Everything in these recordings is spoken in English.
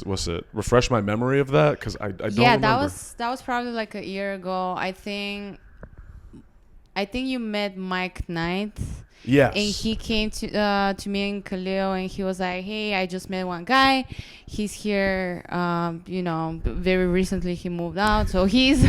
what's it? Refresh my memory of that because I don't Yeah, remember. that was probably like a year ago. I think you met Mike Knight. Yes. And he came to me and Khalil, and he was like, "Hey, I just met one guy. He's here. Very recently he moved out, so he's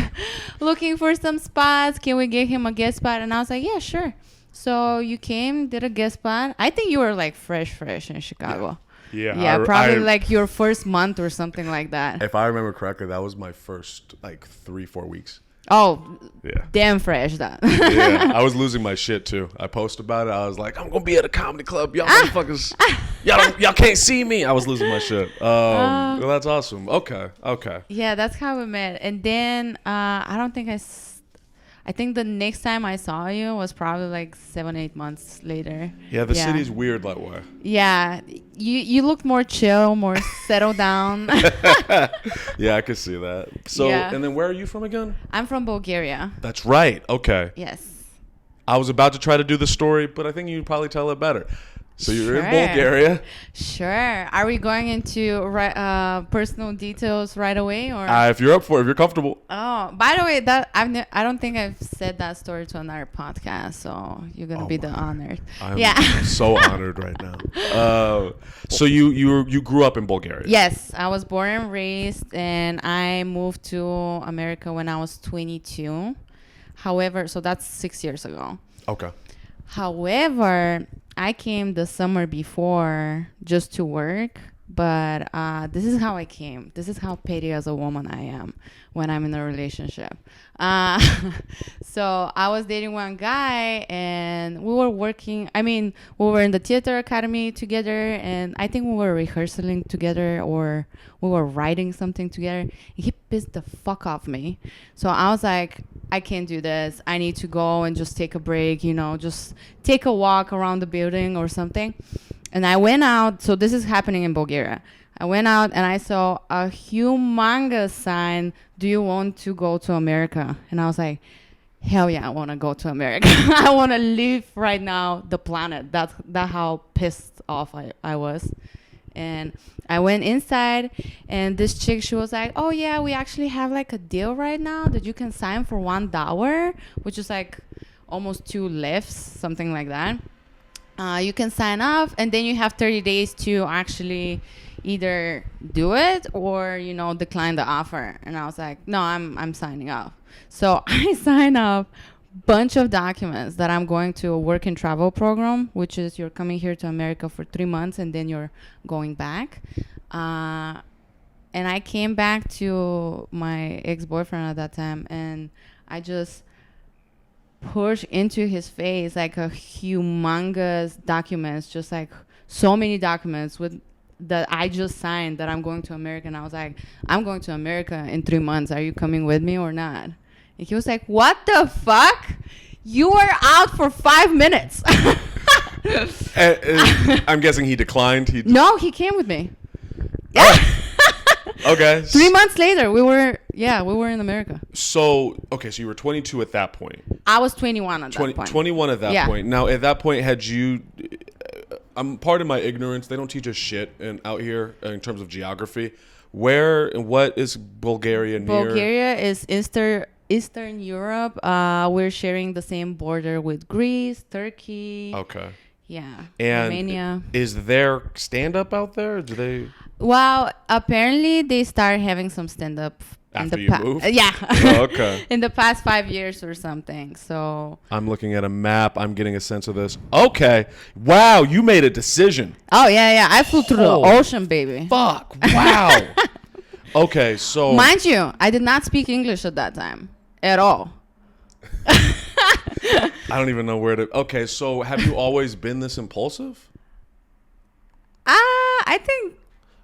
looking for some spots. Can we get him a guest spot?" And I was like, "Yeah, sure." So you came, did a guest spot. I think you were like fresh in Chicago. Yeah. Probably like your first month or something like that. If I remember correctly, that was my first like 3-4 weeks. Oh, yeah, damn fresh that. Yeah, I was losing my shit too. I posted about it. I was like, I'm gonna be at a comedy club. Y'all motherfuckers, y'all can't see me. I was losing my shit. Well, that's awesome. Okay. Yeah, that's how we met. And then I think the next time I saw you was probably like 7-8 months later. Yeah, the city's weird that way. Yeah, you looked more chill, more settled down. Yeah, I could see that. So, And then where are you from again? I'm from Bulgaria. That's right. Okay. Yes. I was about to try to do the story, but I think you'd probably tell it better. So you're in Bulgaria. Sure. Are we going into personal details right away, or if you're up for it, if you're comfortable? Oh, by the way, I don't think I've said that story to another podcast, so you're gonna be the honored. I'm so honored right now. So you grew up in Bulgaria? Yes, I was born and raised, and I moved to America when I was 22. However, so that's 6 years ago. Okay. However, I came the summer before just to work, but this is how I came. This is how petty as a woman I am when I'm in a relationship. So I was dating one guy, and we were working. I mean, we were in the theater academy together, and I think we were rehearsing together, or we were writing something together. He pissed the fuck off me. So I was like, I can't do this. I need to go and just take a break, just take a walk around the building or something. And I went out. So this is happening in Bulgaria. I went out and I saw a humongous sign, "Do you want to go to America?" And I was like, hell yeah, I want to go to America. I want to leave right now the planet. That's how pissed off I was. And I went inside, and this chick, she was like, "Oh yeah, we actually have like a deal right now that you can sign for $1, which is like almost 2 lifts, something like that. You can sign up, and then you have 30 days to actually either do it or decline the offer." And I was like, "No, I'm signing up." So I signed up. Bunch of documents that I'm going to a work and travel program, which is you're coming here to America for 3 months and then you're going back. And I came back to my ex-boyfriend at that time, and I just pushed into his face like a humongous documents, just like so many documents that I just signed that I'm going to America. And I was like, "I'm going to America in 3 months. Are you coming with me or not?" And he was like, "What the fuck? You were out for 5 minutes." I'm guessing he declined. No, he came with me. Yeah. Okay. 3 months later, we were in America. So you were 22 at that point. I was 21 at that point. 21 at that point. Now, at that point, had you... I'm part of my ignorance. They don't teach us shit out here in terms of geography. Where and what is Bulgaria near? Bulgaria is Eastern Europe. We're sharing the same border with Greece, Turkey. Okay. Yeah. And Romania. Is there stand-up out there? Do they... Well, apparently they started having some stand-up after you moved? Yeah. Oh, okay. In the past 5 years or something. So I'm looking at a map. I'm getting a sense of this. Okay. Wow, you made a decision. Oh, yeah. I flew through the ocean, baby. Fuck. Wow. Okay, so... Mind you, I did not speak English at that time. At all. I don't even know where to... Okay, so have you always been this impulsive? I think...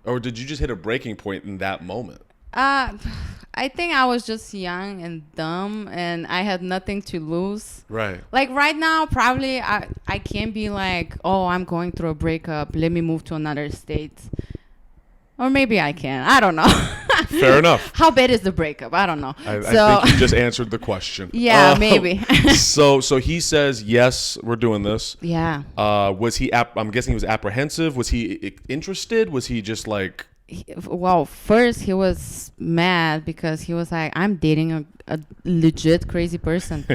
Or did you just hit a breaking point in that moment? I think I was just young and dumb, and I had nothing to lose. Right. Like right now, probably I can't be like, "Oh, I'm going through a breakup. Let me move to another state." Or maybe I can. I don't know. Fair enough. How bad is the breakup? I don't know. I think you just answered the question. Yeah, maybe. so he says, yes, we're doing this. Yeah. Was he, I'm guessing he was apprehensive. Was he interested? Was he just like... Well, first he was mad because he was like, I'm dating a legit crazy person.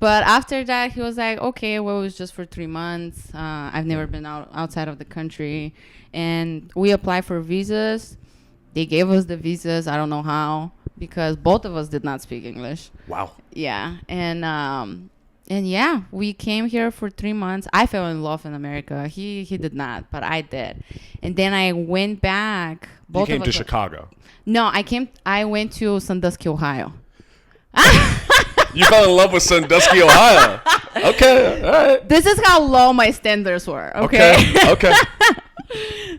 But after that, he was like, okay, well, it was just for 3 months. I've never been outside of the country. And we applied for visas. They gave us the visas. I don't know how, because both of us did not speak English. Wow. Yeah. And yeah, we came here for 3 months. I fell in love in America. He did not, but I did. And then I went back. You came to Chicago. No, I went to Sandusky, Ohio. You fell in love with Sandusky, Ohio. Okay, all right. This is how low my standards were. Okay. Okay.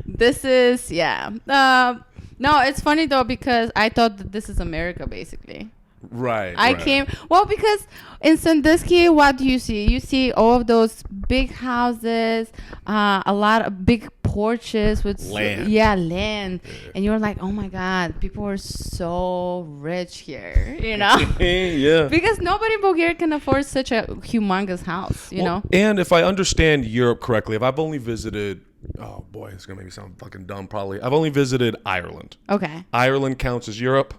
This is, yeah. No, it's funny though, because I thought that this is America, basically. Right. I came, well, because in Sandusky, what do you see? You see all of those big houses, a lot of big porches with land. Land. And you're like, oh my God, people are so rich here, you know? Yeah. Because nobody in Bulgaria can afford such a humongous house, you know? And if I understand Europe correctly, if I've only visited, oh boy, it's going to make me sound fucking dumb probably. I've only visited Ireland. Okay. Ireland counts as Europe?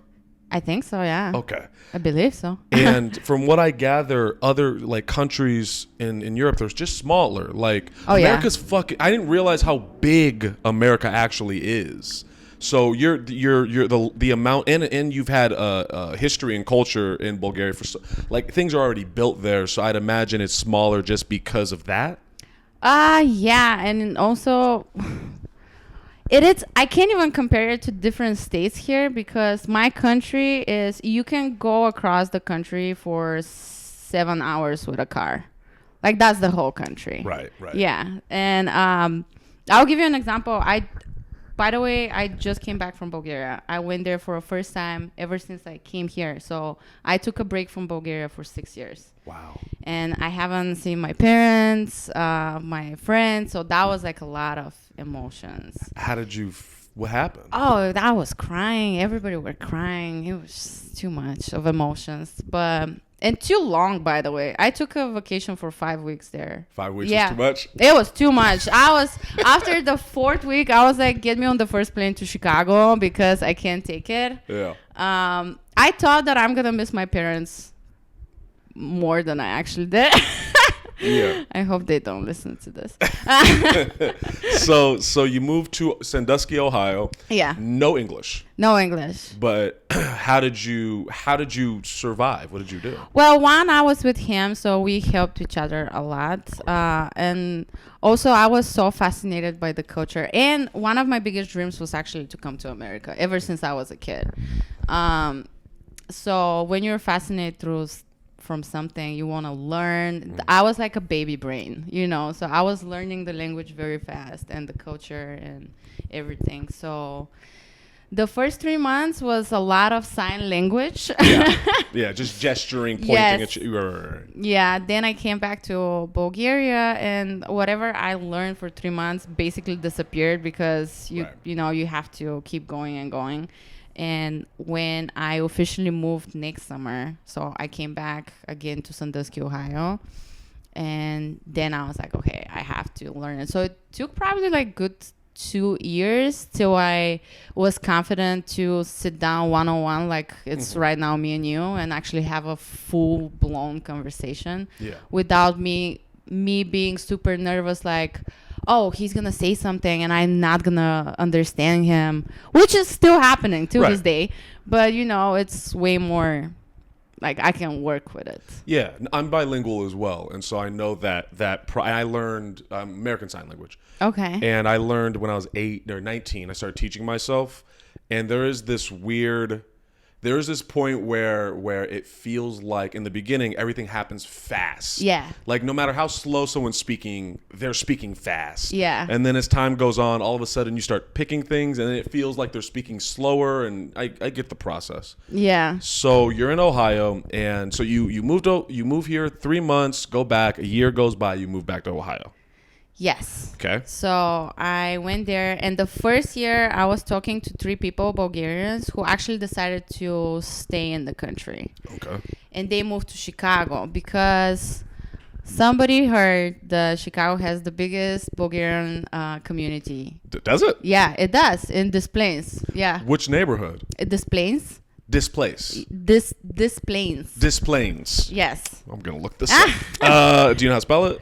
I think so, yeah. Okay. I believe so. And from what I gather, other like countries in Europe, there's just smaller. Like America's fucking. I didn't realize how big America actually is. So you're the amount, and you've had a history and culture in Bulgaria for like things are already built there. So I'd imagine it's smaller just because of that. Yeah, and also. I can't even compare it to different states here, because my country is, you can go across the country for 7 hours with a car. Like, that's the whole country. Right. Yeah. And I'll give you an example. By the way, I just came back from Bulgaria. I went there for the first time ever since I came here. So I took a break from Bulgaria for 6 years. Wow. And I haven't seen my parents, my friends. So that was like a lot of emotions. How did you... What happened? Oh, I was crying. Everybody were crying. It was too much of emotions. And too long, by the way. I took a vacation for 5 weeks there. 5 weeks was too much? It was too much. After the 4th week, I was like, get me on the first plane to Chicago, because I can't take it. Yeah. I thought that I'm going to miss my parents more than I actually did. Yeah. I hope they don't listen to this. So you moved to Sandusky, Ohio. Yeah. No English. No English. But how did you survive? What did you do? Well, I was with him, so we helped each other a lot. And also, I was so fascinated by the culture. And one of my biggest dreams was actually to come to America, ever since I was a kid. So when you're fascinated from something, you want to learn. I was like a baby brain, so I was learning the language very fast, and the culture and everything. So the first 3 months was a lot of sign language. Yeah, just gesturing, pointing at you. Yeah, then I came back to Bulgaria, and whatever I learned for 3 months basically disappeared, because you have to keep going and going. And when I officially moved next summer, so I came back again to Sandusky, Ohio. And then I was like, okay, I have to learn it. So it took probably like good 2 years till I was confident to sit down one-on-one, like it's right now, me and you, and actually have a full-blown conversation without me being super nervous, like, oh, he's going to say something and I'm not going to understand him, which is still happening to this day. But, it's way more like I can work with it. Yeah, I'm bilingual as well. And so I know that I learned American Sign Language. Okay. And I learned when I was 8 or 19, I started teaching myself. And there is this point where it feels like in the beginning everything happens fast. Yeah. Like no matter how slow someone's speaking, they're speaking fast. Yeah. And then as time goes on, all of a sudden you start picking things and it feels like they're speaking slower, and I get the process. Yeah. So you're in Ohio, and so you move here 3 months, go back, a year goes by, you move back to Ohio. Yes. Okay. So I went there, and the first year I was talking to 3 people, Bulgarians, who actually decided to stay in the country. Okay. And they moved to Chicago because somebody heard that Chicago has the biggest Bulgarian community. Does it? Yeah, it does in Des Plaines. Yeah. Which neighborhood? Des Plaines. Displace. Des Plaines. Des Plaines. Yes. I'm gonna look this up. Do you know how to spell it?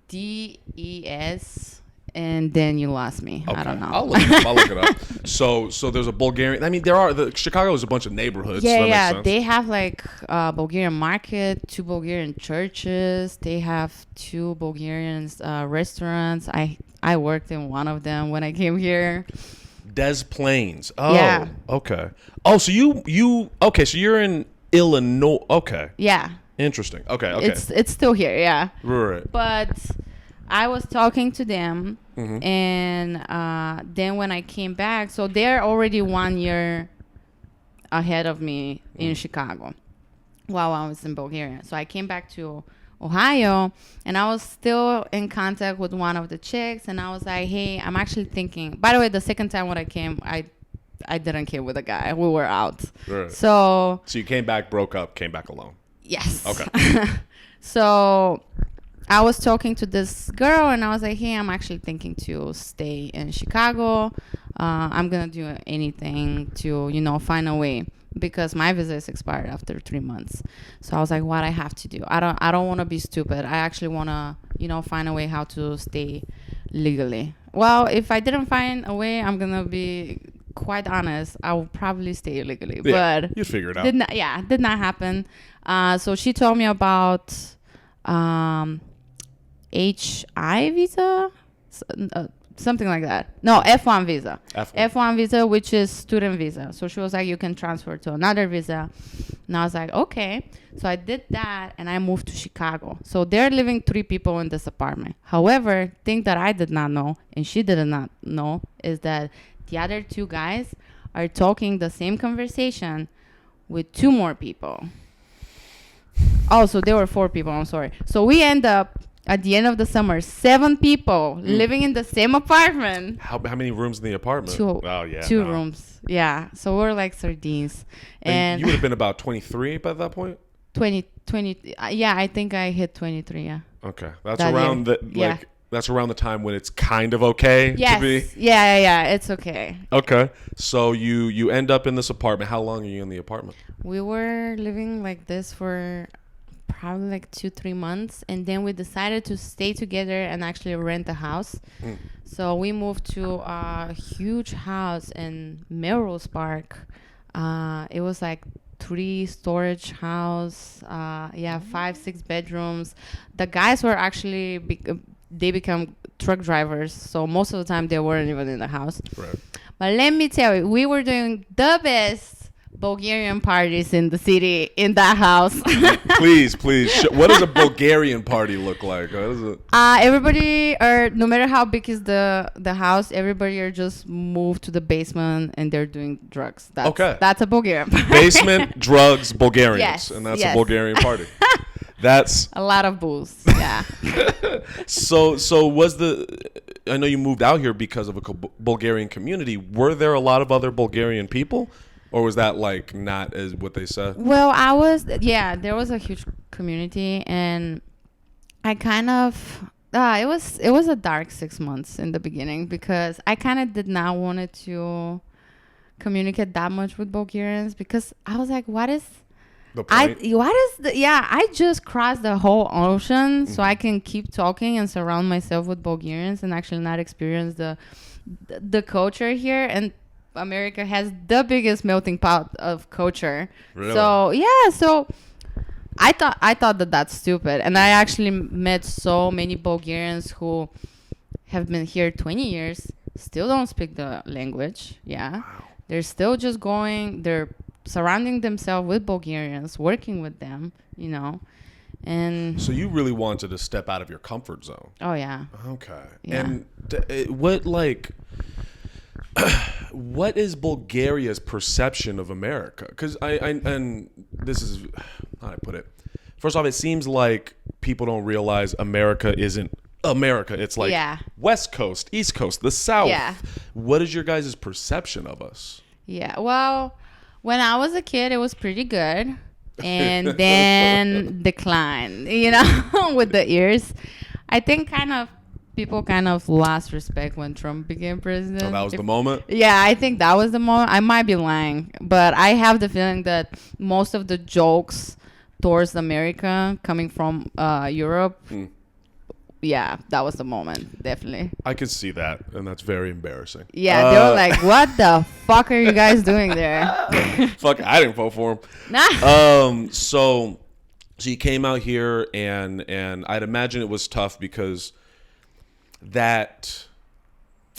DES, and then you lost me. Okay. I don't know. I'll look it up. So there's a Bulgarian. I mean, Chicago is a bunch of neighborhoods. Yeah, so that yeah. makes sense. They have like Bulgarian market, 2 Bulgarian churches. They have 2 Bulgarian restaurants. I worked in one of them when I came here. Des Plaines. Oh, Yeah. Okay. Oh, so so you're in Illinois. Okay. Yeah. Interesting. Okay. It's still here, yeah. Right. But I was talking to them, Mm-hmm. and then when I came back, so they're already 1 year ahead of me in Chicago while I was in Bulgaria. So I came back to Ohio, and I was still in contact with one of the chicks, and I was like, hey, I'm actually thinking. By the way, the second time when I came, I didn't came with a guy. We were out. Right. So you came back, broke up, came back alone. yes. Okay. So I was talking to this girl, and I was like, hey, I'm actually thinking to stay in Chicago. I'm going to do anything to, find a way, because my visa is expired after 3 months. So I was like, what I have to do? I don't want to be stupid. I actually want to, find a way how to stay legally. Well, if I didn't find a way, I'm going to be quite honest, I will probably stay illegally. Yeah, but you'd figure it out. Did not happen. So she told me about HI visa, something like that. No, F1 visa. F1 visa, which is student visa. So she was like, you can transfer to another visa. And I was like, okay. So I did that, and I moved to Chicago. So they're living 3 people in this apartment. However, thing that I did not know, and she did not know, is that the other 2 guys are talking the same conversation with 2 more people. Oh, so there were 4 people. I'm sorry. So we end up at the end of the summer, 7 people living in the same apartment. How many rooms in the apartment? 2. Oh, yeah. 2 rooms. Yeah. So we're like sardines. And you would have been about 23 by that point? 20. Yeah, I think I hit 23. Yeah. Okay. That's around that's around the time when it's kind of okay yes. to be. Yeah. It's okay. Okay. So you end up in this apartment. How long are you in the apartment? We were living like this for probably like 2-3 months, and then we decided to stay together and actually rent a house. So we moved to a huge house in Melrose Park. It was like 3 storage house, 5-6 bedrooms. The guys were actually they become truck drivers, so most of the time they weren't even in the house. Right. But let me tell you, we were doing the best Bulgarian parties in the city in that house. Please. What does a Bulgarian party look like? What is it? Everybody no matter how big is the house, everybody are just moved to the basement and they're doing drugs. That's a Bulgarian party. Basement, drugs, Bulgarians. Yes, and that's a Bulgarian party. That's a lot of booze. Yeah. So I know you moved out here because of a Bulgarian community. Were there a lot of other Bulgarian people? Or was that like not as what they said? Well, there was a huge community, and I kind of, it was a dark 6 months in the beginning, because I kind of did not want to communicate that much with Bulgarians, because I was like, what is the point? I just crossed the whole ocean so I can keep talking and surround myself with Bulgarians and actually not experience the culture here. And America has the biggest melting pot of culture. Really? So I thought that that's stupid, and I actually met so many Bulgarians who have been here 20 years, still don't speak the language. Yeah. Wow. They're still just they're surrounding themselves with Bulgarians, working with them, and so you really wanted to step out of your comfort zone. Oh yeah. Okay. Yeah. And what is Bulgaria's perception of America? Because and this is how I put it. First off, it seems like people don't realize America isn't America. It's like West Coast, East Coast, the South. Yeah. What is your guys' perception of us? Yeah. Well, when I was a kid, it was pretty good. And then declined, with the years. I think people kind of lost respect when Trump became president. Oh, that was the moment? Yeah, I think that was the moment. I might be lying, but I have the feeling that most of the jokes towards America coming from Europe, yeah, that was the moment, definitely. I could see that, and that's very embarrassing. Yeah, they were like, what the fuck are you guys doing there? Fuck, I didn't vote for him. Nah. So you came out here, and I'd imagine it was tough because that,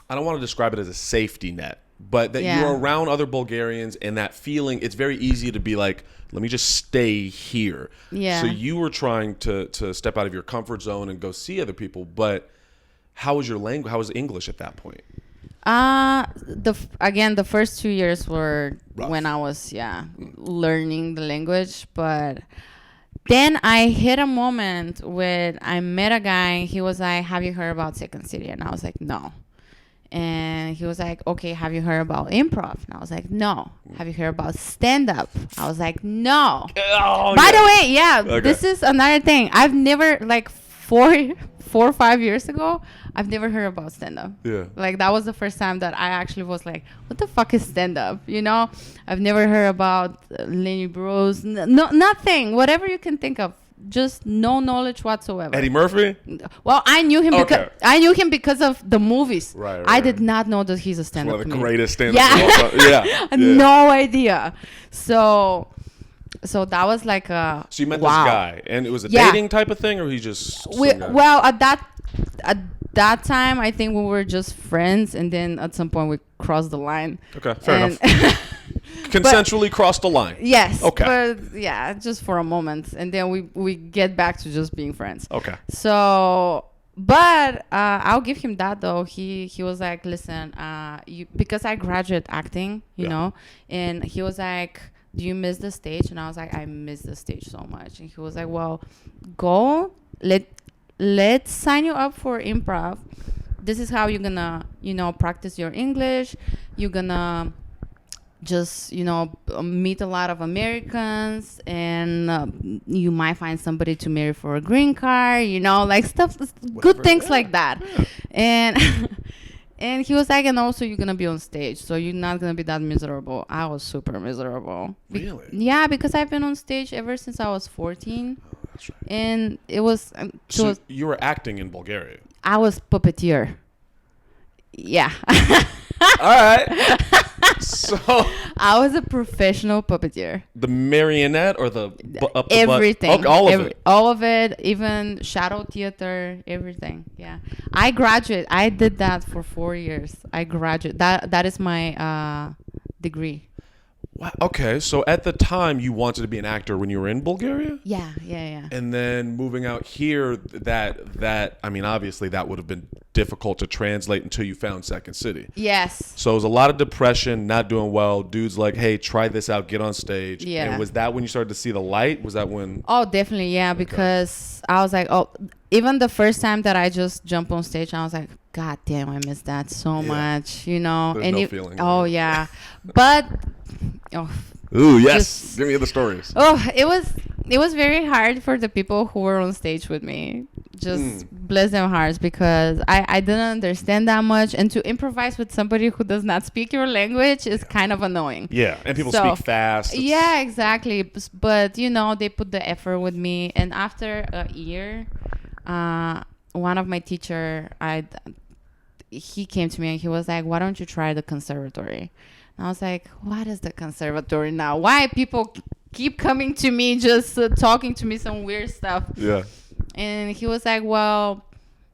I don't want to describe it as a safety net, but that you're around other Bulgarians, and that feeling, it's very easy to be like, let me just stay here. Yeah. So you were trying to step out of your comfort zone and go see other people, but how was your language? How was English at that point? The first 2 years were rough. When I was learning the language, but then I hit a moment where I met a guy. He was like, "Have you heard about Second City?" And I was like, "No." And he was like, "Okay, have you heard about improv?" And I was like, "No." "Have you heard about stand-up?" I was like, "No." By the way, this is another thing. I've never, like 4 or 5 years ago, I've never heard about stand-up. Yeah. Like, that was the first time that I actually was like, what the fuck is stand-up? I've never heard about Lenny Bruce. No, nothing. Whatever you can think of. Just no knowledge whatsoever. Eddie Murphy? Well, I knew him because of the movies. Right. I did not know that he's a stand-up comedian. comedian. One of the greatest stand-up Yeah. No idea. So that was like a So you met this guy, and it was a dating type of thing, or he just well, at that time, I think we were just friends, and then at some point we crossed the line. Okay, fair enough. Consensually crossed the line. Yes. Okay. But just for a moment, and then we get back to just being friends. Okay. So, but I'll give him that though. He was like, listen, because I graduate acting, you know, and he was like, do you miss the stage? And I was like, I miss the stage so much. And he was like, well, go, let's sign you up for improv. This is how you're gonna, practice your English. You're gonna just, meet a lot of Americans, and you might find somebody to marry for a green card, like stuff, good things like that. Yeah. And he was like, and also you're going to be on stage, so you're not going to be that miserable. I was super miserable. Really? Yeah, because I've been on stage ever since I was 14. Oh, that's right. And it was... so you were acting in Bulgaria? I was puppeteer. Yeah. All right. So I was a professional puppeteer. The marionette or the everything. Okay, all of it, even shadow theater, everything. Yeah. I did that for 4 years. That is my degree. Wow. Okay, so at the time you wanted to be an actor when you were in Bulgaria? Yeah. And then moving out here, that I mean, obviously that would have been difficult to translate until you found Second City. Yes. So it was a lot of depression, not doing well. Dude's like, hey, try this out, get on stage. Yeah. And was that when you started to see the light? Was that when? Oh, definitely, yeah, because I was like, even the first time that I just jumped on stage, I was like, God damn, I miss that so much, There's no feeling. Oh, yeah. But... Ooh, yes. Give me the stories. It was very hard for the people who were on stage with me. Just bless their hearts, because I didn't understand that much, and to improvise with somebody who does not speak your language is kind of annoying. Yeah, and people speak fast. Yeah, exactly. But they put the effort with me, and after a year, one of my teacher, he came to me and he was like, "Why don't you try the conservatory?" And I was like, what is the conservatory now? Why people keep coming to me, just talking to me some weird stuff? Yeah. And he was like, well,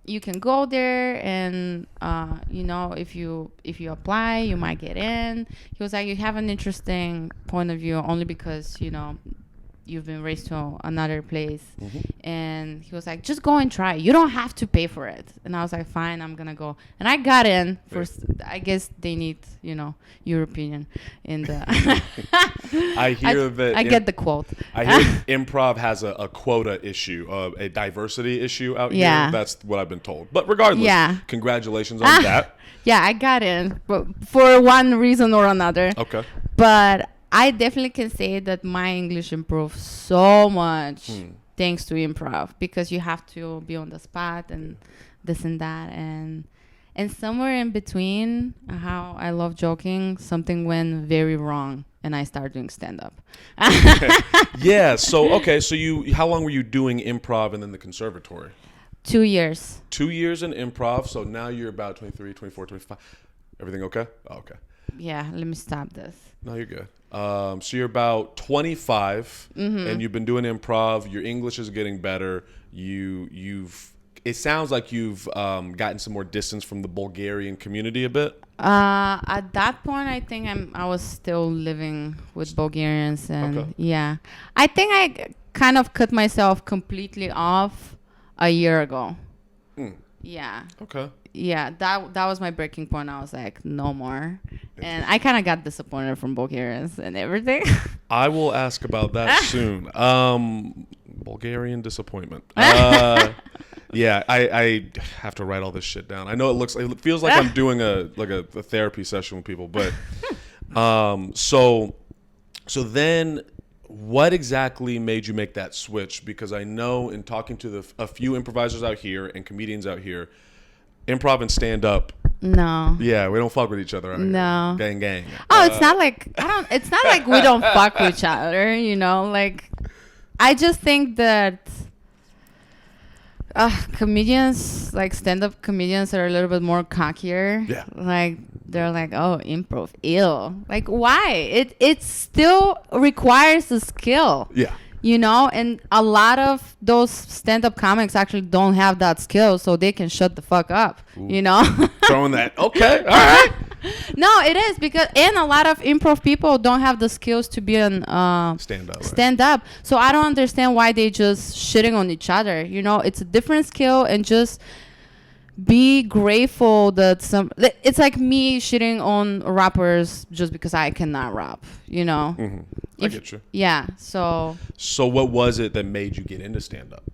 you can go there, and if you apply, you might get in. He was like, you have an interesting point of view only because you've been raised to another place. And he was like, just go and try. You don't have to pay for it. And I was like, fine, I'm gonna go. And I got in. I guess they need, your opinion in the I hear that I get the quote. I hear improv has a quota issue, a diversity issue out here. That's what I've been told. But regardless, congratulations on that. Yeah, I got in, but for one reason or another. Okay. But I definitely can say that my English improved so much thanks to improv, because you have to be on the spot and this and that, and somewhere in between, how I love joking, something went very wrong and I started doing stand-up. Yeah. So how long were you doing improv and then the conservatory? 2 years. 2 years in improv. So now you're about 23, 24, 25. Everything okay? Oh, okay. Yeah, let me stop this. No, you're good. So you're about 25 and you've been doing improv. Your English is getting better. It sounds like you've gotten some more distance from the Bulgarian community a bit. At that point, I think I was still living with Bulgarians, and I think I kind of cut myself completely off a year ago. Yeah. Okay. Yeah, that was my breaking point. I was like, no more. And I kind of got disappointed from Bulgarians and everything. I will ask about that soon. Bulgarian disappointment. Yeah, I have to write all this shit down. I know it feels like I'm doing a therapy session with people, but so then what exactly made you make that switch? Because I know in talking to a few improvisers out here and comedians out here, improv and stand up. No. Yeah, we don't fuck with each other. No. Gang. Oh, it's not like it's not like we don't fuck with each other, Like, I just think that comedians, like stand-up comedians, are a little bit more cockier. Yeah. Like, they're like, oh, improv, ew. Like, why? It still requires a skill. Yeah. And a lot of those stand-up comics actually don't have that skill, so they can shut the fuck up. Ooh. Throwing that. Okay. All right. No, it is and a lot of improv people don't have the skills to be an stand up. So I don't understand why they just shitting on each other. It's a different skill, and just be grateful that it's like me shitting on rappers just because I cannot rap, I get you. Yeah. So what was it that made you get into stand up?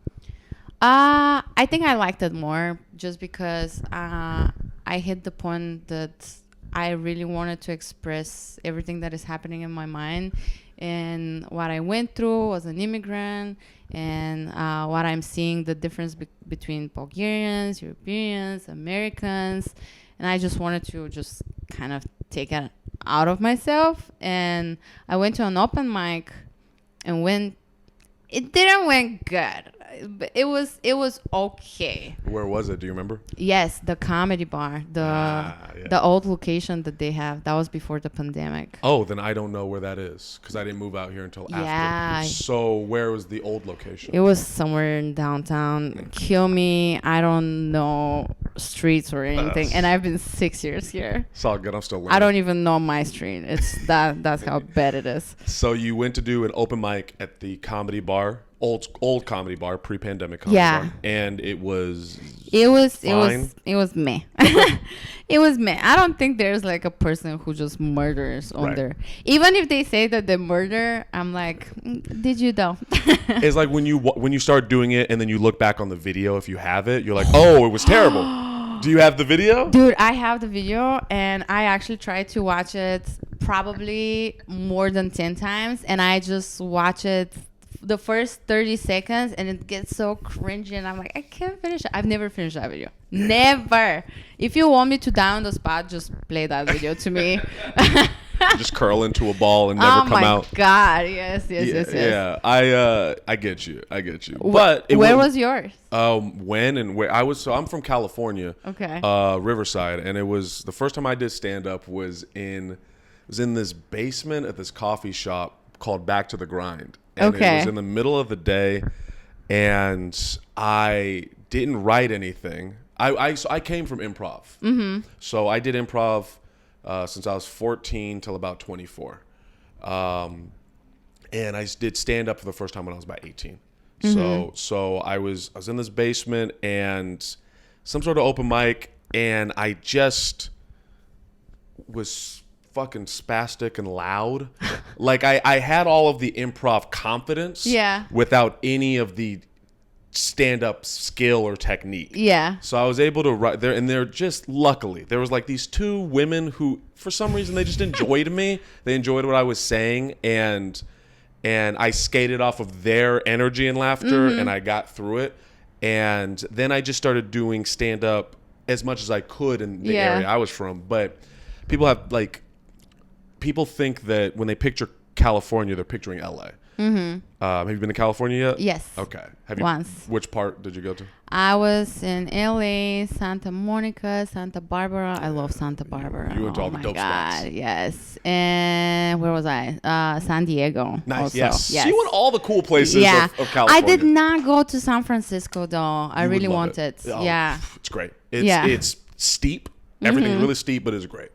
I think I liked it more just because I hit the point that I really wanted to express everything that is happening in my mind, and what I went through as an immigrant, and what I'm seeing, the difference between Bulgarians, Europeans, Americans, and I just wanted to just kind of take it out of myself. And I went to an open mic, and it didn't went good. It was okay. Where was it? Do you remember? Yes, the comedy bar, the old location that they have. That was before the pandemic. Oh, then I don't know where that is because I didn't move out here until after. Yeah. So where was the old location? It was somewhere in downtown. Kill me. I don't know streets or anything, and I've been 6 years here. It's all good. I'm still learning. I don't even know my street. It's that's how bad it is. So you went to do an open mic at the comedy bar. Old comedy bar, pre-pandemic comedy bar, and it was fine. It was meh. It was meh. I don't think there's like a person who just murders on there. Even if they say that they murder, I'm like, did you though? It's like when you start doing it and then you look back on the video, if you have it, you're like, oh, it was terrible. Do you have the video? Dude, I have the video, and I actually tried to watch it probably more than 10 times, and I just watch it the first 30 seconds, and it gets so cringy, and I'm like, I can't finish it. I've never finished that video. Never. If you want me to die on the spot, just play that video to me. Just curl into a ball and never come out. Oh my God. Yes. Yeah. I get you. But where was yours? When and where I'm from California. Okay. Riverside, and it was the first time I did stand up was in this basement at this coffee shop called Back to the Grind. And it was in the middle of the day, and I didn't write anything. I came from improv. Mm-hmm. So I did improv since I was 14 till about 24. And I did stand up for the first time when I was about 18. So I was in this basement and some sort of open mic, and I just was fucking spastic and loud. Like I had all of the improv confidence without any of the stand-up skill or technique. Yeah. So I was able to write there, and they're just, luckily, there was like these two women who, for some reason, they just enjoyed me. They enjoyed what I was saying, and I skated off of their energy and laughter, and I got through it. And then I just started doing stand-up as much as I could in the area I was from. But people think that when they picture California, they're picturing LA. Have you been to California yet? Yes. Okay. Once. Which part did you go to? I was in LA, Santa Monica, Santa Barbara. I love Santa Barbara. You went to all the dope spots. Yes. And where was I? San Diego. Nice. Also. Yes. So you went all the cool places of California. I did not go to San Francisco though. I really wanted. Oh, yeah. It's great. It's steep. Everything really steep, but it's great.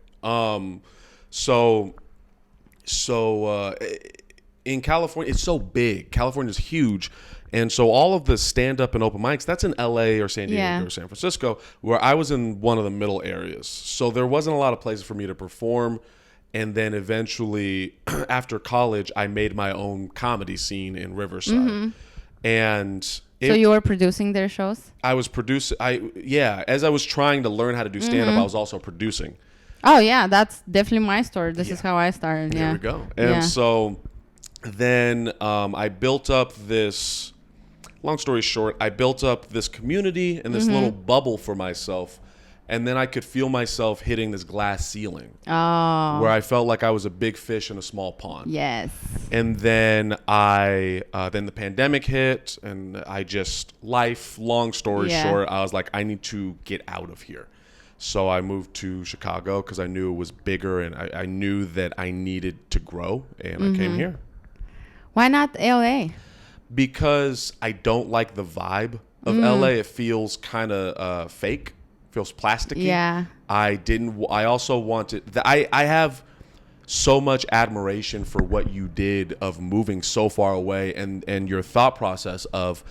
In California, it's so big. California's huge. And so all of the stand-up and open mics, that's in LA or San Diego or San Francisco, where I was in one of the middle areas. So there wasn't a lot of places for me to perform. And then eventually, after college, I made my own comedy scene in Riverside. And so you were producing their shows? I was producing. As I was trying to learn how to do stand-up, I was also producing. Oh, yeah. That's definitely my story. This is how I started. There we go. And so then I built up this, long story short, I built up this community and this little bubble for myself. And then I could feel myself hitting this glass ceiling. Oh. Where I felt like I was a big fish in a small pond. Yes. And then then the pandemic hit, and long story short, I was like, I need to get out of here. So I moved to Chicago because I knew it was bigger, and I knew that I needed to grow, and I came here. Why not LA? Because I don't like the vibe of LA. It feels kind of fake, feels plasticky. Yeah. I also wanted, I have so much admiration for what you did of moving so far away, and your thought process of,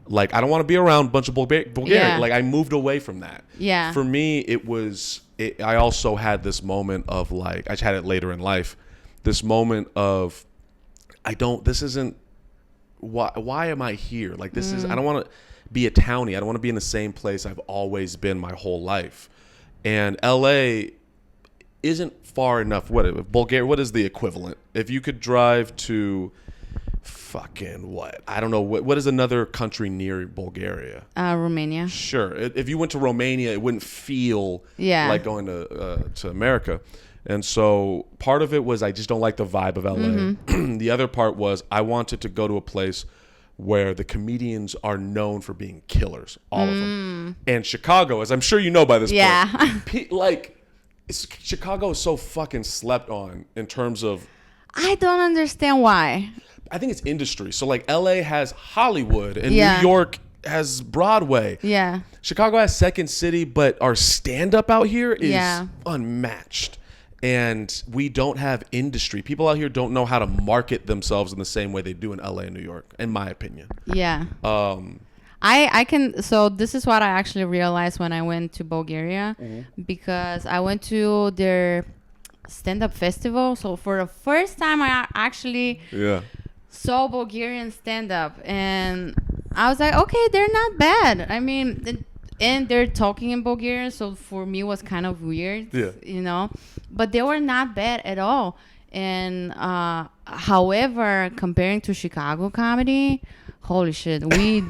like, I don't want to be around a bunch of Bulgaria. Yeah. Like, I moved away from that. Yeah. For me, I also had this moment of, like, I had it later in life, this moment of, why am I here? Like, I don't want to be a townie. I don't want to be in the same place I've always been my whole life. And LA isn't far enough. Bulgaria, what is the equivalent? If you could drive to fucking what? I don't know. What is another country near Bulgaria? Romania. Sure. If you went to Romania, it wouldn't feel like going to America. And so part of it was I just don't like the vibe of LA. The other part was I wanted to go to a place where the comedians are known for being killers, all of them. And Chicago, as I'm sure you know by this point, Chicago is so fucking slept on in terms of... I don't understand why. I think it's industry. So, like, LA has Hollywood and New York has Broadway. Yeah. Chicago has Second City, but our stand-up out here is unmatched. And we don't have industry. People out here don't know how to market themselves in the same way they do in LA and New York, in my opinion. Yeah. I can, so this is what I actually realized when I went to Bulgaria, because I went to their stand-up festival. So for the first time, I actually saw Bulgarian stand-up, and I was like, okay, they're not bad. I mean, and they're talking in Bulgarian, so for me it was kind of weird, you know, but they were not bad at all. And however, comparing to Chicago comedy, holy shit, we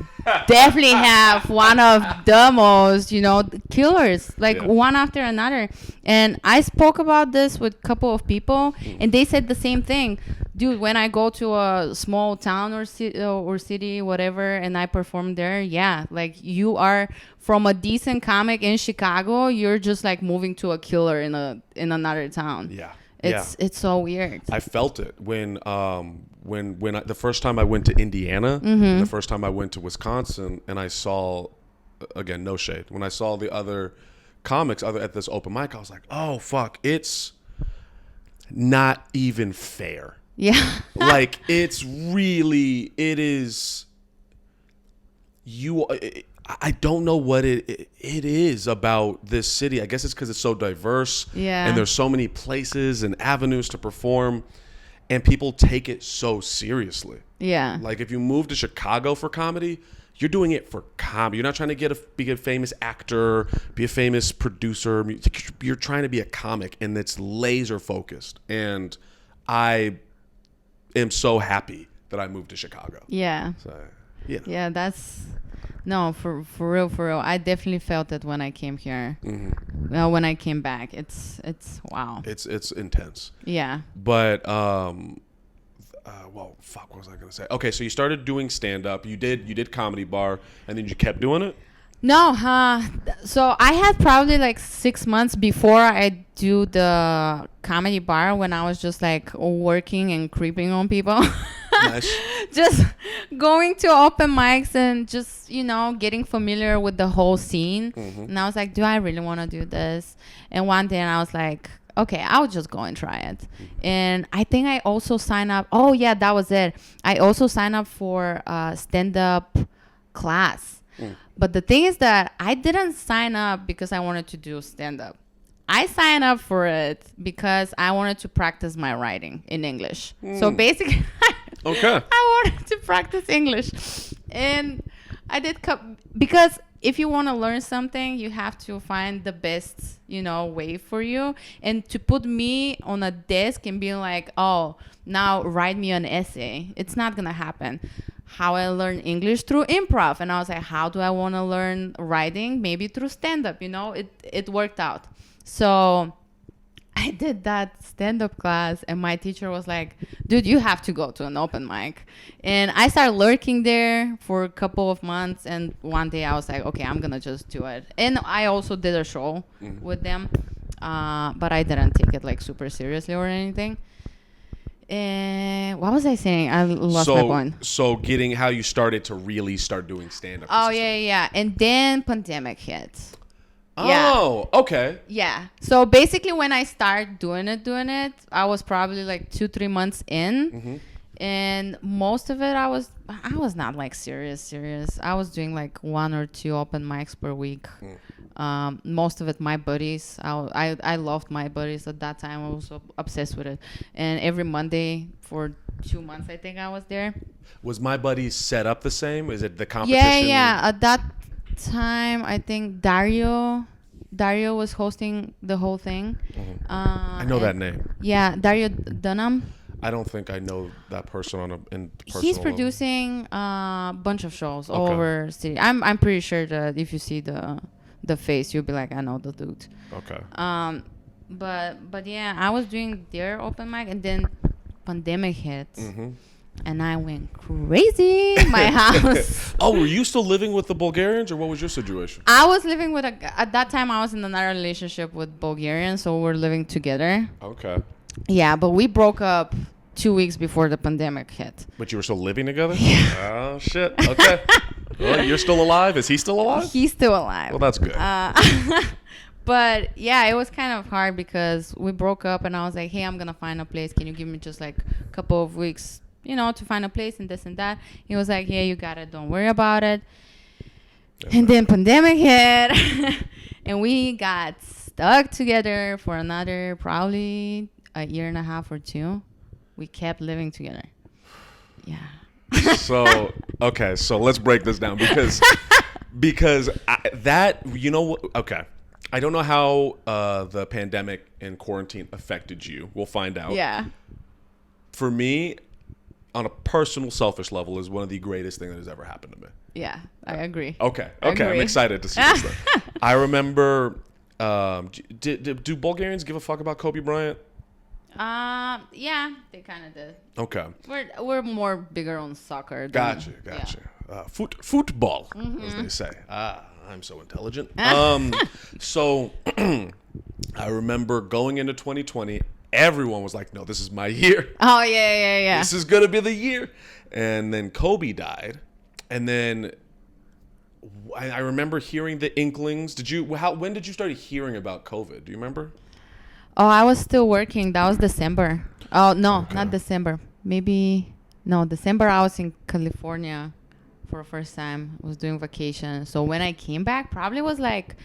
definitely have one of the most, you know, killers, like one after another. And I spoke about this with a couple of people, and they said the same thing. Dude, when I go to a small town or city, whatever, and I perform there, like, you are from a decent comic in Chicago, you're just like moving to a killer in another town. It's so weird. I felt it when the first time I went to Indiana, the first time I went to Wisconsin, and I saw, again, no shade, when I saw the other comics at this open mic, I was like, oh fuck, it's not even fair. Yeah. Like, it is, I don't know what it is about this city. I guess it's because it's so diverse. Yeah. And there's so many places and avenues to perform. And people take it so seriously. Yeah. Like, if you move to Chicago for comedy, you're doing it for comedy. You're not trying to be a famous actor, be a famous producer. You're trying to be a comic, and it's laser focused. And I am so happy that I moved to Chicago. Yeah. So, yeah. Yeah, that's... No, for real. I definitely felt it when I came here. Mm-hmm. Well, when I came back, it's wow. It's intense. Yeah. But well, fuck, what was I gonna say? Okay, so you started doing stand up. You did comedy bar, and then you kept doing it. No, so I had probably like 6 months before I do the comedy bar when I was just like working and creeping on people. Nice. Just going to open mics and just, getting familiar with the whole scene. Mm-hmm. And I was like, do I really want to do this? And one day I was like, okay, I'll just go and try it. And I think I also signed up. Oh, yeah, that was it. I also signed up for a stand-up class. But the thing is that I didn't sign up because I wanted to do stand-up. I signed up for it because I wanted to practice my writing in English. So basically, okay, I wanted to practice English. And I did because if you want to learn something, you have to find the best, way for you. And to put me on a desk and be like, oh, now write me an essay, it's not going to happen. How I learned English through improv. And I was like, how do I want to learn writing? Maybe through stand-up, it worked out. So I did that stand-up class, and my teacher was like, dude, you have to go to an open mic. And I started lurking there for a couple of months, and one day I was like, okay, I'm gonna just do it. And I also did a show with them, but I didn't take it like super seriously or anything. And what was I saying? I lost my point. So getting how you started to really start doing stand-up. Oh, yeah. And then pandemic hit. Oh, yeah. Okay. Yeah. So basically when I started doing it, I was probably like 2-3 months in. Mm-hmm. And most of it, I was not like serious. I was doing like 1 or 2 open mics per week. Most of it, my buddies. I loved my buddies at that time. I was so obsessed with it. And every Monday for 2 months, I think I was there. Was my buddies set up the same? Is it the competition? Yeah. At that time, I think Dario was hosting the whole thing. Mm-hmm. I know that name. Yeah, Dario Dunham. I don't think I know that person in personal. He's producing a bunch of shows all over city. I'm pretty sure that if you see the face, you'll be like, I know the dude. Okay. But yeah, I was doing their open mic, and then pandemic hit. Mm-hmm. And I went crazy in my house. Oh, were you still living with the Bulgarians, or what was your situation? I was living with at that time I was in another relationship with Bulgarians, so we're living together. Okay. Yeah, but we broke up 2 weeks before the pandemic hit. But you were still living together? Yeah. Oh, shit. Okay. Well, you're still alive? Is he still alive? He's still alive. Well, that's good. But yeah, it was kind of hard because we broke up, and I was like, hey, I'm going to find a place. Can you give me just like a couple of weeks, to find a place and this and that? He was like, yeah, you got it. Don't worry about it. And then pandemic hit, and we got stuck together for another probably a year and a half or 2. We kept living together. Yeah. So let's break this down because okay. I don't know how the pandemic and quarantine affected you. We'll find out. Yeah. For me, on a personal, selfish level, is one of the greatest things that has ever happened to me. Yeah, I agree. Okay. I'm excited to see this thing. I remember, do Bulgarians give a fuck about Kobe Bryant? Yeah, they kind of did. Okay. We're more bigger on soccer. Gotcha. Yeah. Football, as they say. I'm so intelligent. So I remember going into 2020, everyone was like, no, this is my year. Oh, yeah. This is going to be the year. And then Kobe died. And then I remember hearing the inklings. When did you start hearing about COVID? Do you remember? Oh, I was still working. That was December. Oh, no, not December. maybe no, December I was in California for the first time. I was doing vacation. So when I came back, probably was like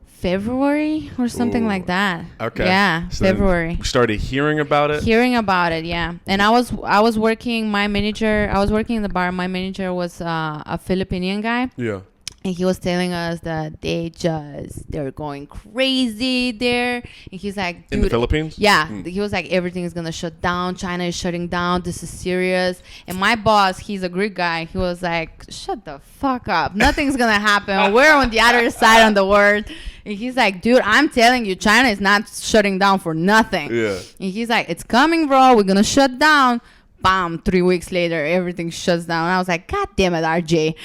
February or something like that. Okay. Yeah, so February. You started hearing about it? Hearing about it, yeah. And I was working, I was working in the bar. My manager was a Filipinian guy. Yeah. And he was telling us that they're going crazy there. And he's like, dude, in the Philippines? Yeah. He was like, everything is going to shut down. China is shutting down. This is serious. And my boss, he's a Greek guy. He was like, shut the fuck up. Nothing's going to happen. We're on the other side of the world. And he's like, dude, I'm telling you, China is not shutting down for nothing. Yeah. And he's like, it's coming, bro. We're going to shut down. Bam, 3 weeks later, everything shuts down. And I was like, God damn it, RJ.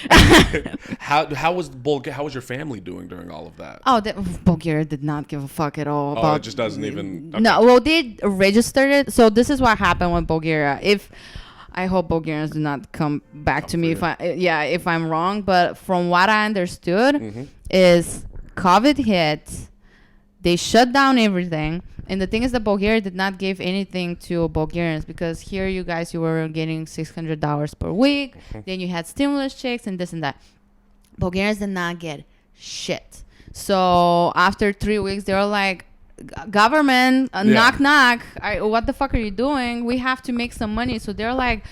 How was your family doing during all of that? Oh, Bulgaria did not give a fuck at all. It just doesn't even... Okay. No, well, they registered it. So this is what happened with Bulgaria. I hope Bulgarians do not come back to me if I'm wrong. But from what I understood is COVID hit. They shut down everything. And the thing is that Bulgaria did not give anything to Bulgarians because here you were getting $600 per week. Then you had stimulus checks and this and that. Bulgarians did not get shit. So after 3 weeks, they were like, government, knock, knock. What the fuck are you doing? We have to make some money. So they're like,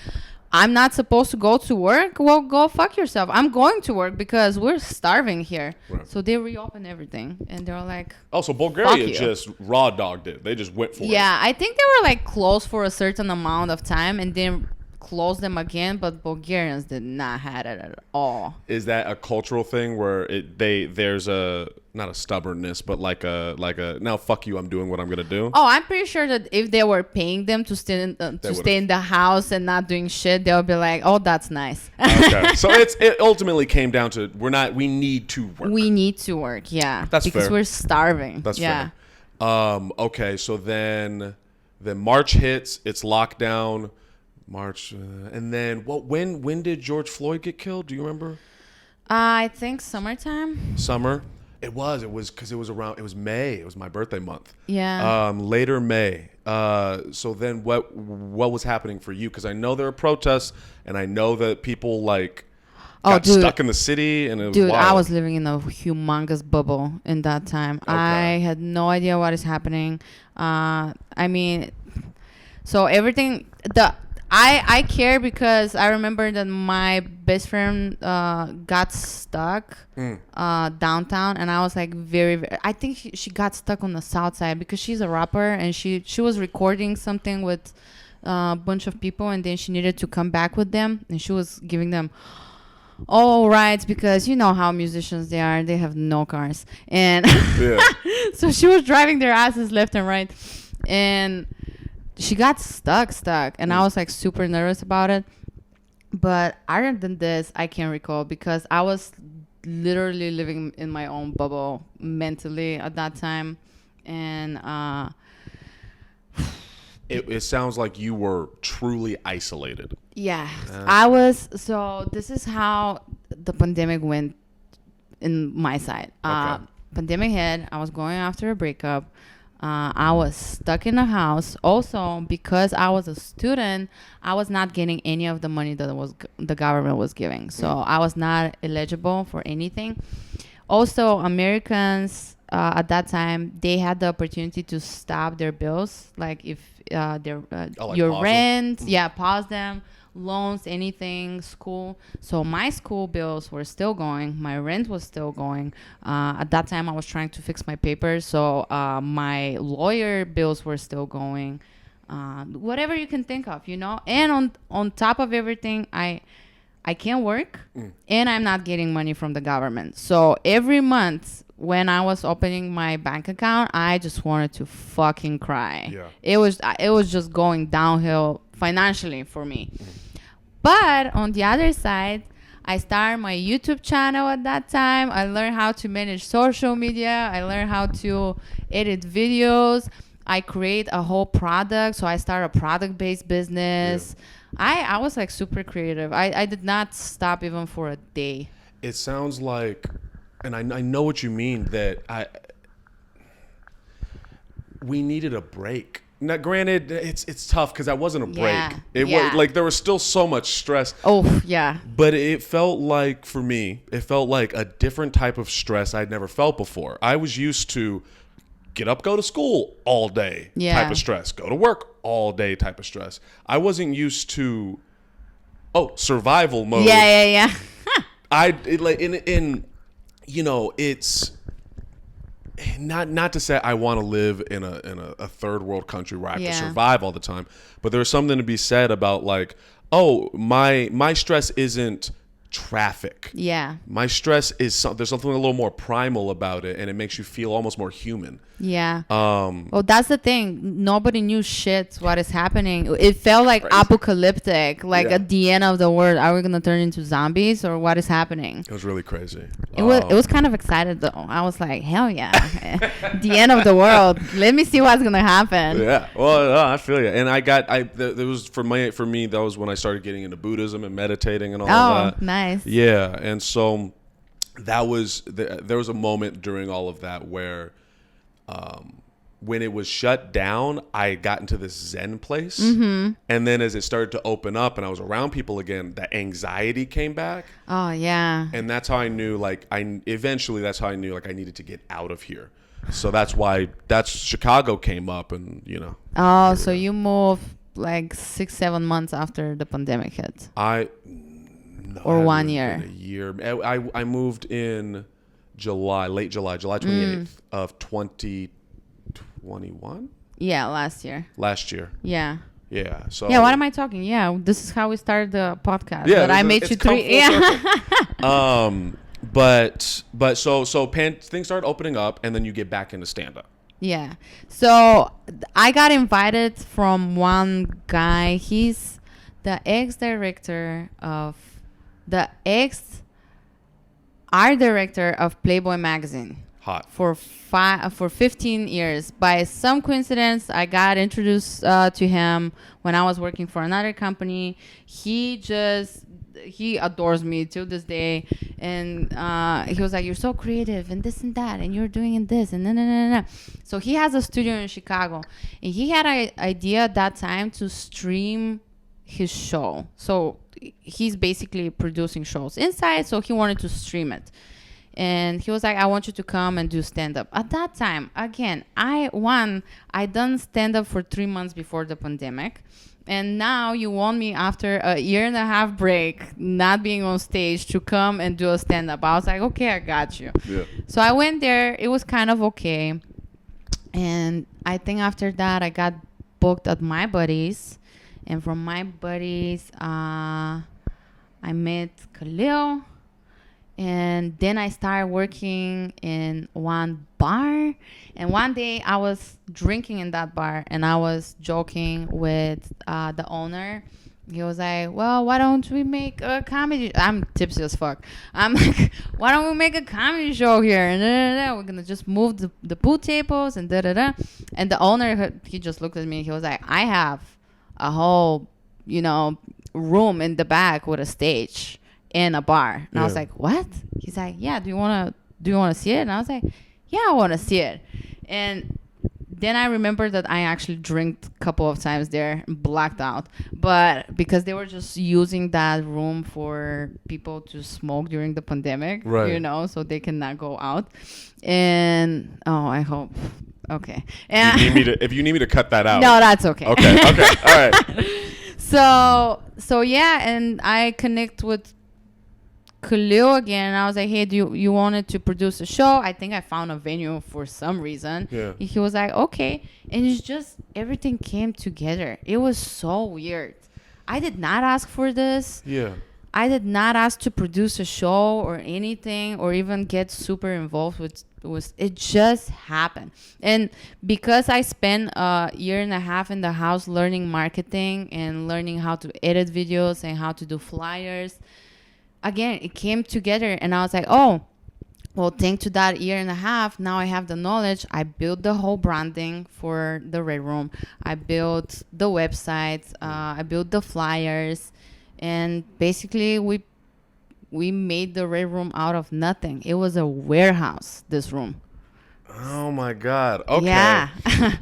I'm not supposed to go to work? Well, go fuck yourself. I'm going to work because we're starving here. Right. So they reopened everything. And they were like... Oh, so Bulgaria just raw dogged it. They just went for it. Yeah, I think they were like closed for a certain amount of time and then closed them again. But Bulgarians did not have it at all. Is that a cultural thing where there's a... Not a stubbornness, but like a now fuck you, I'm doing what I'm gonna do. Oh, I'm pretty sure that if they were paying them to stay in the house and not doing shit, they'll be like, oh, that's nice. Okay, so it ultimately came down to we need to work. We need to work, yeah. That's because fair. We're starving. That's fair. Okay, so then March hits, it's lockdown. March, and then when did George Floyd get killed? Do you remember? I think summertime. Summer. It was because it was May. It was my birthday month. Yeah. Later May. So then what was happening for you? Because I know there are protests, and I know that people got stuck in the city, and it was wild. I was living in a humongous bubble in that time. Okay. I had no idea what is happening. I mean, so everything I care because I remember that my best friend got stuck downtown, and I was like very, very I think she got stuck on the south side because she's a rapper, and she was recording something with a bunch of people, and then she needed to come back with them, and she was giving them all rights because you know how musicians they have no cars, and so she was driving their asses left and right, and she got stuck and I was like super nervous about it. But other than this, I can't recall because I was literally living in my own bubble mentally at that time. And it sounds like you were truly isolated. Yeah, I was. So this is how the pandemic went in my side. Pandemic hit. I was going after a breakup. I was stuck in a house. Also, because I was a student, I was not getting any of the money that the government was giving. So I was not eligible for anything. Also, Americans at that time, they had the opportunity to stop their bills. Like if your rent, pause them. Loans, anything, school. So my school bills were still going. My rent was still going. At that time, I was trying to fix my papers. So my lawyer bills were still going. Whatever you can think of, you know. And on top of everything, I can't work, and I'm not getting money from the government. So every month when I was opening my bank account, I just wanted to fucking cry. Yeah. It was just going downhill financially for me. But on the other side, I started my YouTube channel at that time. I learned how to manage social media. I learned how to edit videos. I create a whole product. So I started a product-based business. Yeah. I was like super creative. I did not stop even for a day. It sounds like, and I know what you mean, that we needed a break. Now, granted, it's tough because that wasn't a break. Yeah. It was like there was still so much stress. Oh, yeah. But it felt like, for me, it felt like a different type of stress I'd never felt before. I was used to get up, go to school all day type of stress. Go to work all day type of stress. I wasn't used to, survival mode. Yeah. It's not to say I want to live in a third world country where I have to survive all the time, but there's something to be said about like, my stress isn't traffic. Yeah. My stress is there's something a little more primal about it, and it makes you feel almost more human. Yeah. Well, that's the thing. Nobody knew shit what is happening. It felt like apocalyptic. Like at the end of the world, are we gonna turn into zombies or what is happening? It was really crazy. It was kind of excited though. I was like, hell yeah, the end of the world. Let me see what's gonna happen. Yeah. Well, I feel you. And there was for me that was when I started getting into Buddhism and meditating and all of that. Oh, nice. Yeah. And so there was a moment during all of that where when it was shut down, I got into this Zen place. Mm-hmm. And then as it started to open up and I was around people again, the anxiety came back. Oh, yeah. And that's how I knew, that's how I knew, I needed to get out of here. So that's Chicago came up and, Oh, so you moved like 6-7 months after the pandemic hit? Or 1 year? A year. I moved in late July 28th of 2021. Yeah, last year. Yeah. So yeah, what am I talking? Yeah, this is how we started the podcast. Yeah, but I made you 3. Yeah. But things started opening up, and then you get back into stand up. Yeah. So I got invited from one guy. He's the ex-director of art director of Playboy magazine. Hot. For 15 years. By some coincidence, I got introduced to him when I was working for another company. He adores me to this day, and he was like, "You're so creative and this and that, and you're doing this and no." So he has a studio in Chicago, and he had an idea at that time to stream his show. So he's basically producing shows inside, so he wanted to stream it. And he was like, I want you to come and do stand-up. At that time, again, I done stand-up for 3 months before the pandemic. And now you want me after a 1.5 year break, not being on stage, to come and do a stand-up. I was like, okay, I got you. Yeah. So I went there. It was kind of okay. And I think after that, I got booked at my buddies. And from my buddies, I met Khalil. And then I started working in one bar. And one day I was drinking in that bar, and I was joking with the owner. He was like, well, why don't we make a comedy? I'm tipsy as fuck. I'm like, why don't we make a comedy show here? And we're going to just move the pool tables and da-da-da. And the owner, he just looked at me. He was like, I have a whole, room in the back with a stage in a bar. And I was like, what? He's like, yeah, do you want to see it? And I was like, yeah, I want to see it. And then I remember that I actually drank a couple of times there and blacked out. But because they were just using that room for people to smoke during the pandemic, right. So they cannot go out. And, I hope. Okay. And if you need me to cut that out. No, that's okay. Okay. All right. So yeah, and I connect with Khalil again, and I was like, hey, do you wanted to produce a show? I think I found a venue for some reason. Yeah. He was like, okay. And it's just, everything came together. It was so weird. I did not ask for this. Yeah. I did not ask to produce a show or anything, or even get super involved with it. Just happened. And because I spent 1.5 years in the house learning marketing and learning how to edit videos and how to do flyers, again, it came together, and I was like, oh, well, thanks to that 1.5 years, now I have the knowledge. I built the whole branding for the Red Room. I built the website. I built the flyers. And basically, we made the Red Room out of nothing. It was a warehouse, this room. Oh my God. Okay. Yeah.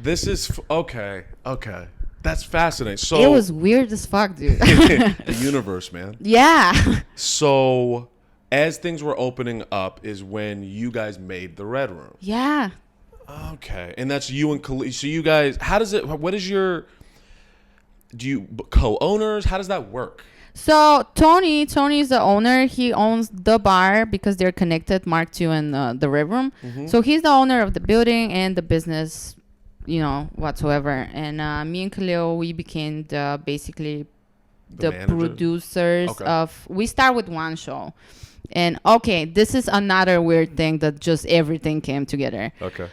This is okay. Okay. That's fascinating. So it was weird as fuck, dude. the universe, man. Yeah. So as things were opening up is when you guys made the Red Room. Yeah. Okay. And that's you and Khalid. So you guys, how does it, what is your, do you co-owners? How does that work? So Tony is the owner. He owns the bar because they're connected, Mark II and the Red Room. Mm-hmm. So he's the owner of the building and the business, whatsoever. And me and Khalil, we became basically the producers of. We start with one show, and this is another weird thing that just everything came together. Okay.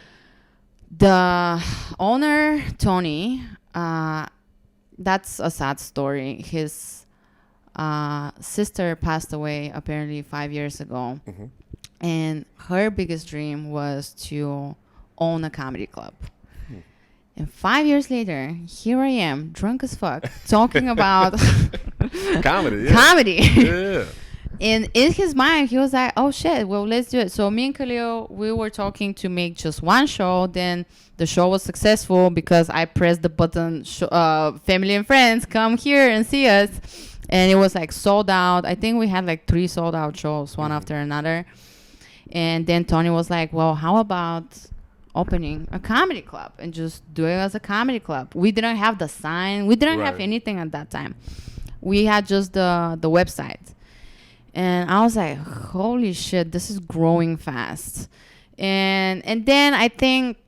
The owner Tony, that's a sad story. His sister passed away apparently 5 years ago. Mm-hmm. And her biggest dream was to own a comedy club. And 5 years later, here I am, drunk as fuck, talking about comedy. Yeah. Comedy. Yeah. And in his mind, he was like, oh shit, well, let's do it. So me and Khalil, we were talking to make just one show. Then the show was successful because I pressed the button, family and friends, come here and see us. And it was like sold out. I think we had like 3 sold out shows, one after another. And then Tony was like, well, how about opening a comedy club and just do it as a comedy club? We didn't have the sign. We didn't have anything at that time. We had just the website. And I was like, holy shit, this is growing fast. And then I think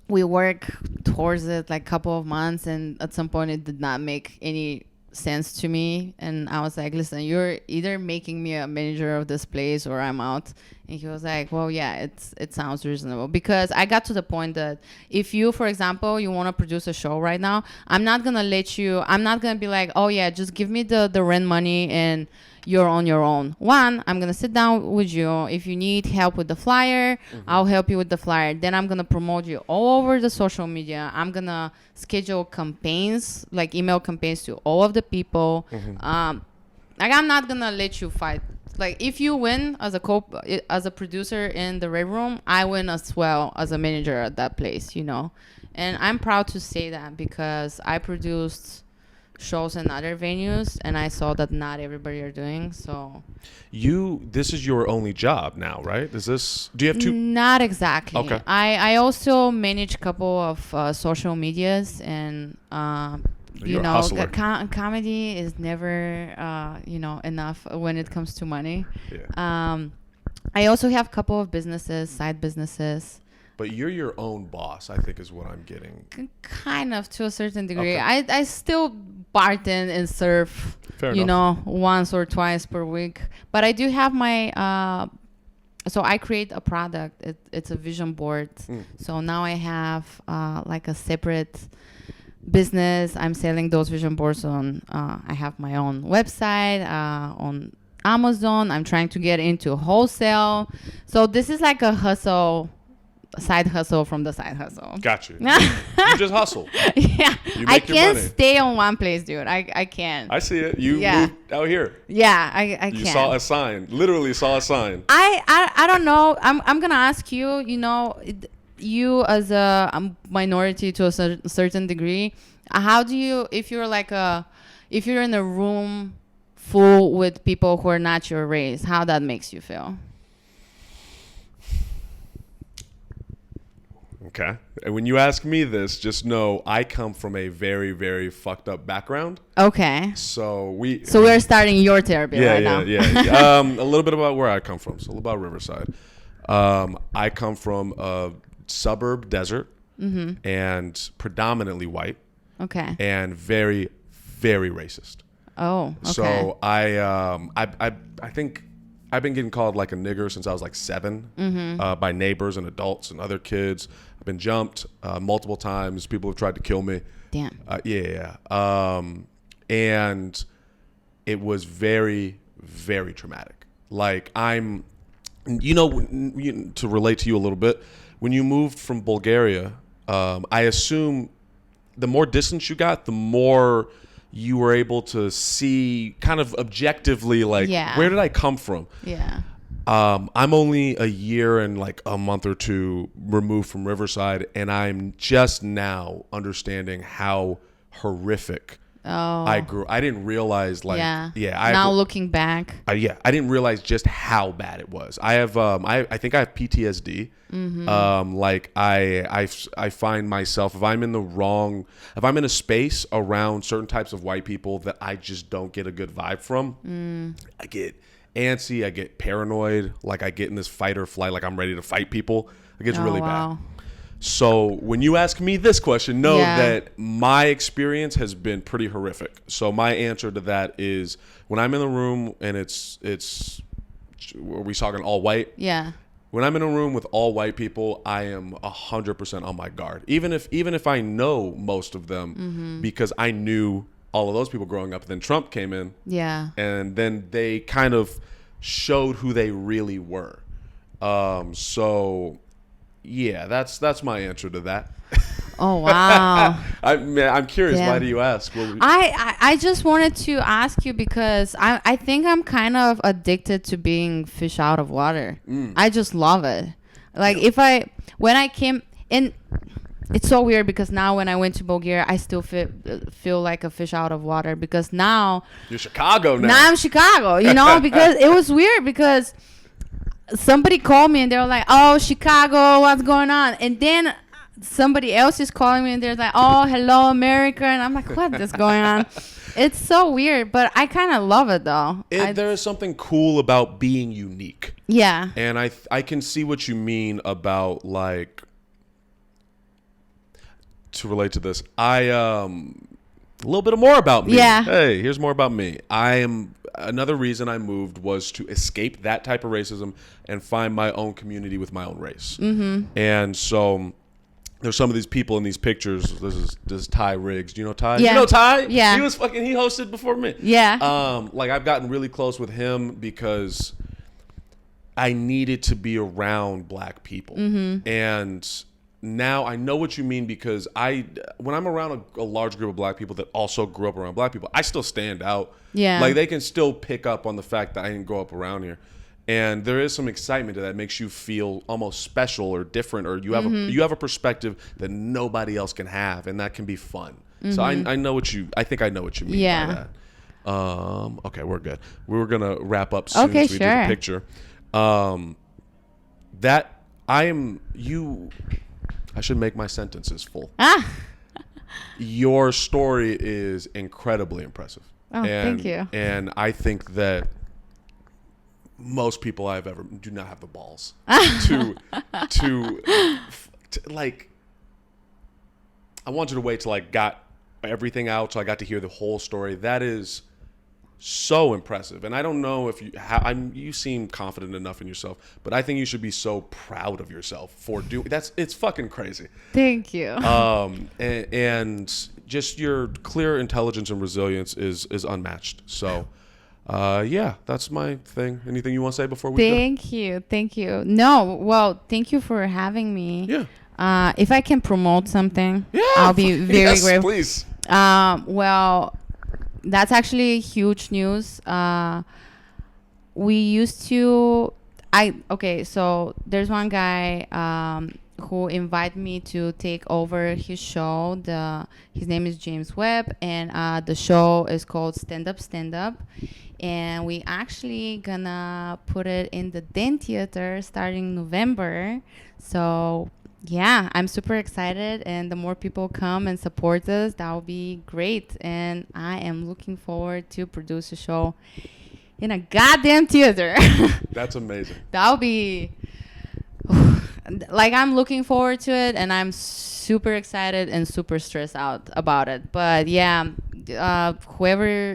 we worked towards it like a couple of months. And at some point, it did not make any sense to me. And I was like, listen, you're either making me a manager of this place or I'm out. And he was like, well, yeah, it sounds reasonable. Because I got to the point that if you, for example, you want to produce a show right now, I'm not going to be like, oh yeah, just give me the rent money and you're on your own. One, I'm going to sit down with you. If you need help with the flyer, I'll help you with the flyer. Then I'm going to promote you all over the social media. I'm going to schedule campaigns, like email campaigns to all of the people. I'm not going to let you fight. Like if you win as a producer in the Red Room, I win as well as a manager at that place, And I'm proud to say that because I produced shows in other venues and I saw that not everybody are doing. So this is your only job now, right? Do you have 2? Not exactly. Okay. I also manage a couple of social medias and comedy is never enough when it comes to money. Yeah. I also have a couple of side businesses. But you're your own boss, I think is what I'm getting. Kind of, to a certain degree. Okay. I still bartend and serve, once or twice per week. But I do have my... so I create a product. It's a vision board. So now I have like a separate business. I'm selling those vision boards on... I have my own website on Amazon. I'm trying to get into wholesale. So this is like a side hustle from the side hustle. Got you. You just hustle. Yeah. I can't stay on one place, dude. I can't. I see it. You moved out here. Yeah, I can't. You saw a sign. Literally saw a sign. I don't know. I'm going to ask you, you as a minority to a certain degree, how do you, if you're in a room full with people who are not your race, how that makes you feel? Okay. And when you ask me this, just know I come from a very, very fucked up background. Okay. So we're starting your therapy right now. Yeah. A little bit about where I come from. So a little about Riverside. I come from a suburb desert and predominantly white. Okay. And very, very racist. Oh, okay. So I think I've been getting called like a nigger since I was like 7 by neighbors and adults and other kids. I've been jumped multiple times. People have tried to kill me. Damn. Yeah. And it was very, very traumatic. Like to relate to you a little bit, when you moved from Bulgaria, I assume the more distance you got, the more you were able to see kind of objectively, like, where did I come from? Yeah. I'm only a year and like a month or two removed from Riverside, and I'm just now understanding how horrific I grew. I didn't realize now looking back. I didn't realize just how bad it was. I have I think I have PTSD. Like I find myself, if I'm in a space around certain types of white people that I just don't get a good vibe from, I get antsy, I get paranoid, like I get in this fight or flight, like I'm ready to fight people. It gets really bad. So when you ask me this question, know that my experience has been pretty horrific. So my answer to that is, when I'm in the room and are we talking all white? Yeah. When I'm in a room with all white people, I am 100% on my guard. Even if I know most of them, because I knew all of those people growing up. Then Trump came in. Yeah. And then they kind of showed who they really were. So yeah, that's my answer to that. Oh wow! I'm curious. Why do you ask? I just wanted to ask you because I think I'm kind of addicted to being fish out of water. I just love it. Like when I came in, it's so weird because now when I went to Bulgaria, I still feel like a fish out of water because now you're Chicago now. Now I'm Chicago, because it was weird because somebody called me and they were like, "Oh, Chicago, what's going on?" And then somebody else is calling me and they're like, "Oh, hello, America." And I'm like, what is going on? It's so weird, but I kind of love it though. There is something cool about being unique. Yeah. And I can see what you mean about, like, to relate to this. A little bit more about me. Yeah. Hey, here's more about me. Another reason I moved was to escape that type of racism and find my own community with my own race. And so there's some of these people in these pictures. This is Ty Riggs. Do you know Ty? Yeah. You know Ty? Yeah. He hosted before me. Yeah. Like, I've gotten really close with him because I needed to be around black people. And now I know what you mean, because when I'm around a large group of black people that also grew up around black people, I still stand out. Yeah. Like, they can still pick up on the fact that I didn't grow up around here. And there is some excitement to that. It makes you feel almost special or different, or you have a perspective that nobody else can have, and that can be fun. So I think I know what you mean by that. Okay, we're good. We were gonna wrap up soon. Okay, so we do the picture. I should make my sentences full. Your story is incredibly impressive. Oh, thank you. And I think that most people I've ever do not have the balls to like. I wanted to wait till I got everything out, so I got to hear the whole story. That is so impressive, and I don't know if you seem confident enough in yourself, but I think you should be so proud of yourself for doing that. It's fucking crazy. Thank you. And just your clear intelligence and resilience is unmatched. So. Yeah, that's my thing. Anything you want to say before we go? Thank you. No, well, thank you for having me. Yeah. If I can promote something, I'll be very grateful. Please. Well, that's actually huge news. We used to. So there's one guy who invited me to take over his show. His name is James Webb, and the show is called Stand Up. And we actually gonna put it in the Den Theater starting November. So yeah, I'm super excited, and the more people come and support us, that will be great. And I am looking forward to produce a show in a goddamn theater. That's amazing. That'll be like, I'm looking forward to it, and I'm super excited and super stressed out about it. But yeah, whoever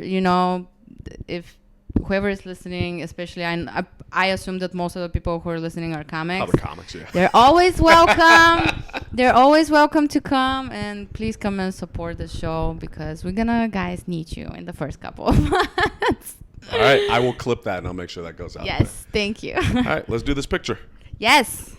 is listening, especially I assume that most of the people who are listening are comics. Other comics, yeah. They're always welcome. They're always welcome to come, and please come and support the show, because we're gonna, guys, need you in the first couple of months. All right, I will clip that and I'll make sure that goes out. Yes, thank you. All right, let's do this picture. Yes.